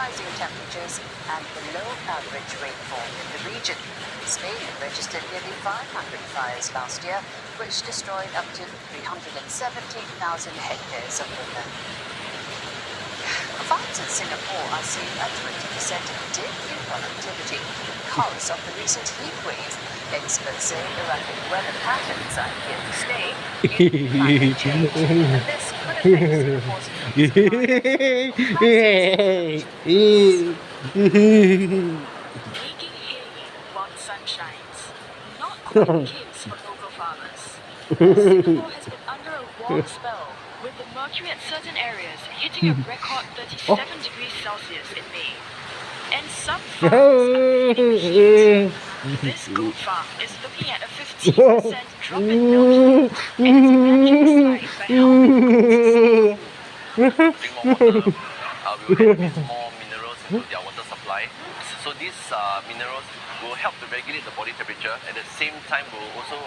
rising temperatures and below average rainfall in the region. Spain registered nearly 500 fires last year, which destroyed up to 370,000 hectares of woodland. Farms in Singapore are seeing a 20% dip in productivity because of the recent heat wave. Experts say erratic weather patterns are here to stay in climate change, and this could affect Singapore's food supply and prices. Making hay while the sun shines. Not quite the case for local farmers. Singapore has been under a warm spell, with the mercury at certain areas hitting a record 37 degrees Celsius in May. And some farmers are feeling the heat. This goat farm is looking at a 15% drop in milk yield and is managing the slide by helping goats drink more water, we will add more minerals into their water supply. So these minerals will help to regulate the body temperature. At the same time, will also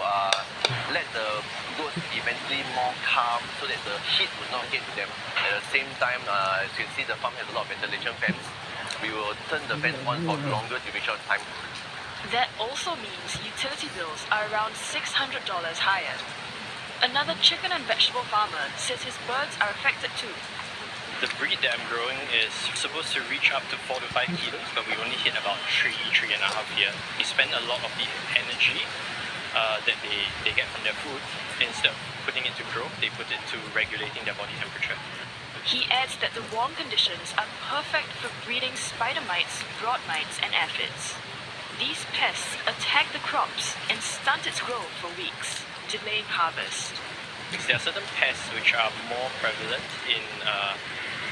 let the goats be mentally more calm so that the heat will not get to them. At the same time, as you can see, the farm has a lot of ventilation fans. We will turn the fans on for longer duration of time. That also means utility bills are around $600 higher. Another chicken and vegetable farmer says his birds are affected too. The breed that I'm growing is supposed to reach up to 4 to 5 kilos, but we only hit about 3.5 here. We spend a lot of the energy that they get from their food. Instead of putting it to grow, they put it to regulating their body temperature. He adds that the warm conditions are perfect for breeding spider mites, broad mites, and aphids. These pests attack the crops and stunt its growth for weeks, delaying harvest. There are certain pests which are more prevalent in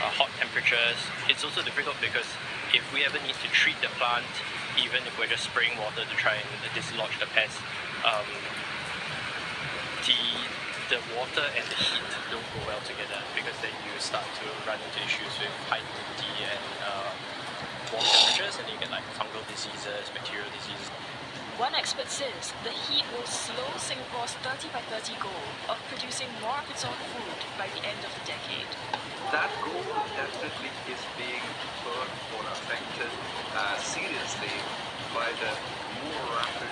hot temperatures. It's also difficult because if we ever need to treat the plant, even if we're just spraying water to try and dislodge the pest, the water and the heat don't go well together, because then you start to run into issues with high humidity and warm temperatures, and you get like fungal diseases, bacterial diseases. One expert says the heat will slow Singapore's 30 by 30 goal of producing more of its own food by the end of the decade. That goal definitely is being hurt or affected seriously by the more rapid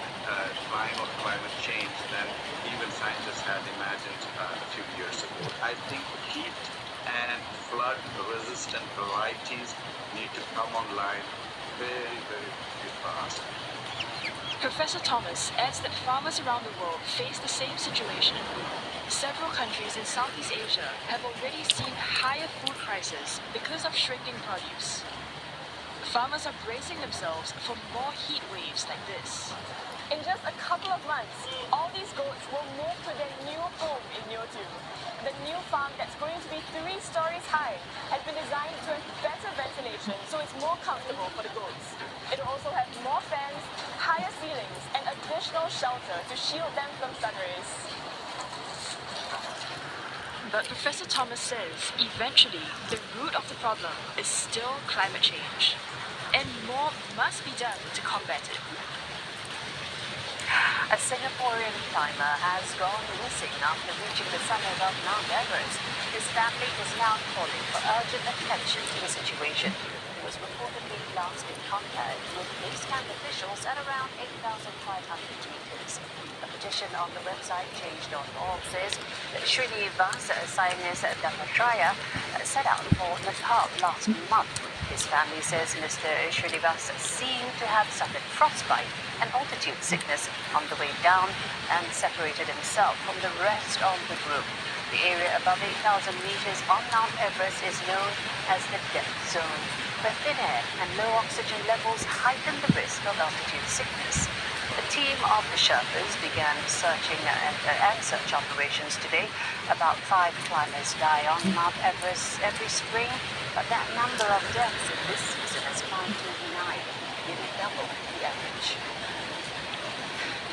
climb of climate change than even scientists had imagined a few years ago. I think heat and flood resistant varieties need to come online very, very, very fast. Professor Thomas adds that farmers around the world face the same situation. Several countries in Southeast Asia have already seen higher food prices because of shrinking produce. Farmers are bracing themselves for more heat waves like this. In just a couple of months, all these goats will move to their new home in Nyotu. The new farm that's going to be 3 stories high has been designed to have better ventilation, so it's more comfortable for the goats. It will also have more fans, higher ceilings, and additional shelter to shield them from sun rays. But Professor Thomas says eventually the root of the problem is still climate change, and more must be done to combat it. A Singaporean climber has gone missing after reaching the summit of Mount Everest. His family is now calling for urgent attention to the situation. He was reportedly last in contact with base camp officials at around 8,500 meters. A petition on the website change.org says that Srinivasa Sainis Dhammatraya set out for Nepal last month. His family says Mr. Srinivasa seemed to have suffered frostbite and altitude sickness on the way down and separated himself from the rest of the group. The area above 8,000 meters on Mount Everest is known as the death zone, where thin air and low oxygen levels heighten the risk of altitude sickness. A team of the Sherpas began searching and search operations today. About 5 climbers die on Mount Everest every spring, but that number of deaths in this season has climbed to 9, nearly double the average.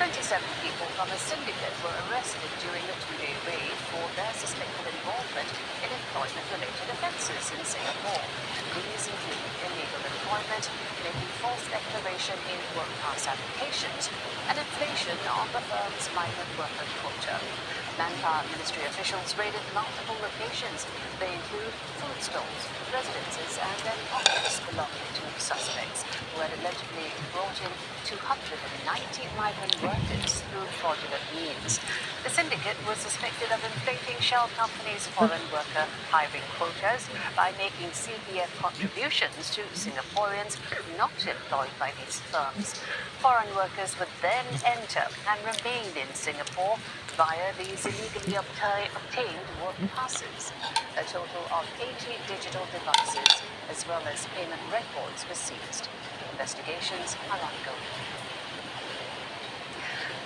27 people from a syndicate were arrested during a 2-day raid for their suspected involvement in employment-related offences in Singapore. These include illegal employment, making false declaration in work pass applications, and inflation of the firm's migrant worker quota. Manpower Ministry officials raided multiple locations. They include food stalls, residences, and an office. belonging to suspects who had allegedly brought in 290 migrant workers through fraudulent means. The syndicate was suspected of inflating shell companies' foreign worker hiring quotas by making CPF contributions to Singaporeans not employed by these firms. Foreign workers would then enter and remain in Singapore via these illegally obtained work passes. A total of 80 digital devices as well as payment records were seized. Investigations are ongoing.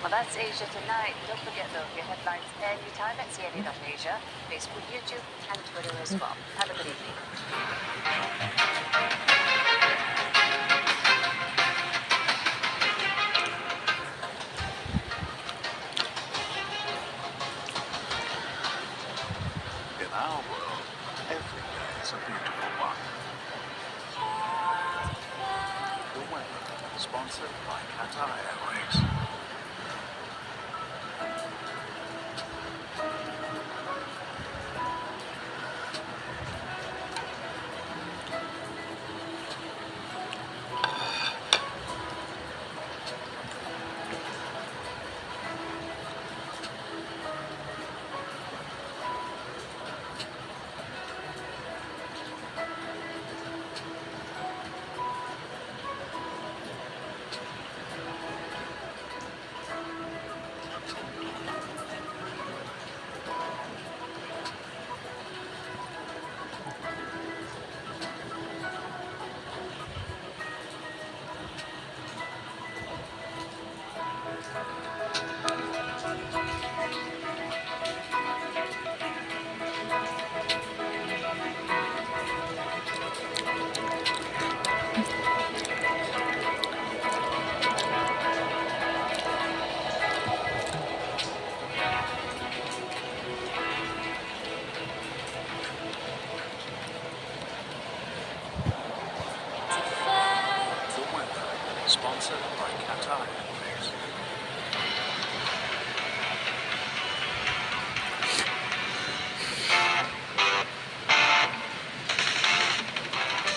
Well, that's Asia Tonight. Don't forget, though, your headlines anytime at CNA.Asia, Facebook, YouTube, and Twitter as well. Have a good evening. In our world, every day is a beautiful one. The weather, sponsored by Qatar Airways. Sponsored by Qatar Airways.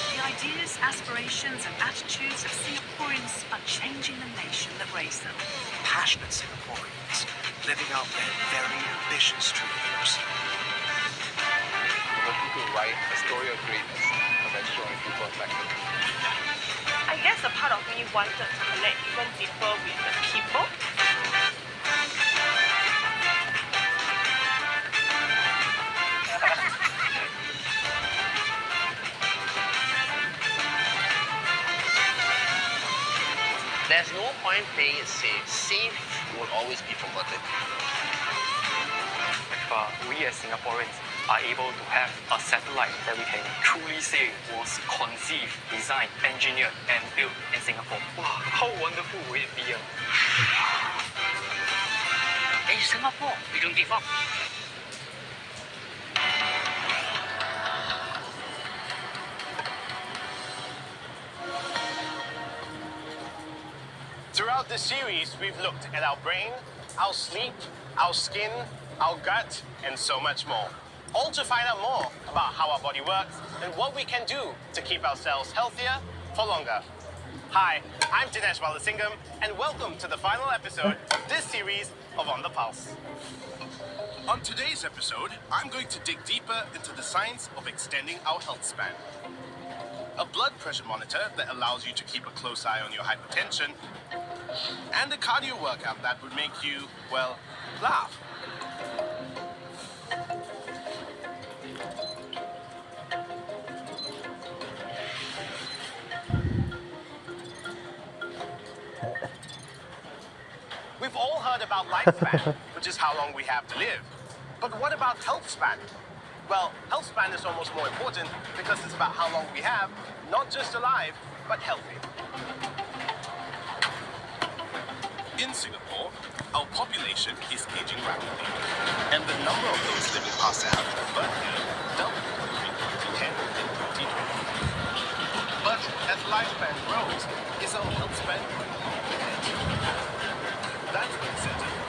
The ideas, aspirations, and attitudes of Singaporeans are changing the nation that raised them. Passionate Singaporeans living out their very ambitious dreams. We're looking to write a story of greatness, but showing people perspective. I guess a part of me wanted to connect even deeper with the people. There's no point playing it safe. Safe will always be forgotten. If we as Singaporeans are able to have a satellite that we can truly say was conceived, designed, engineered, and built in Singapore, wow, how wonderful would it be? In Singapore, we don't give up. Throughout this series, we've looked at our brain, our sleep, our skin, our gut, and so much more. All to find out more about how our body works and what we can do to keep ourselves healthier for longer. Hi, I'm Dinesh Balasingham, and welcome to the final episode of this series of On the Pulse. On today's episode, I'm going to dig deeper into the science of extending our health span. A blood pressure monitor that allows you to keep a close eye on your hypertension, and a cardio workout that would make you, well, laugh. We've all heard about lifespan, which is how long we have to live. But what about health span? Well, health span is almost more important because it's about how long we have, not just alive, but healthy. In Singapore, our population is aging rapidly, and the number of those living past the average birth year doubled between 2010 and 2020. But as lifespan grows, is our health span going to be ahead? That's when Centre for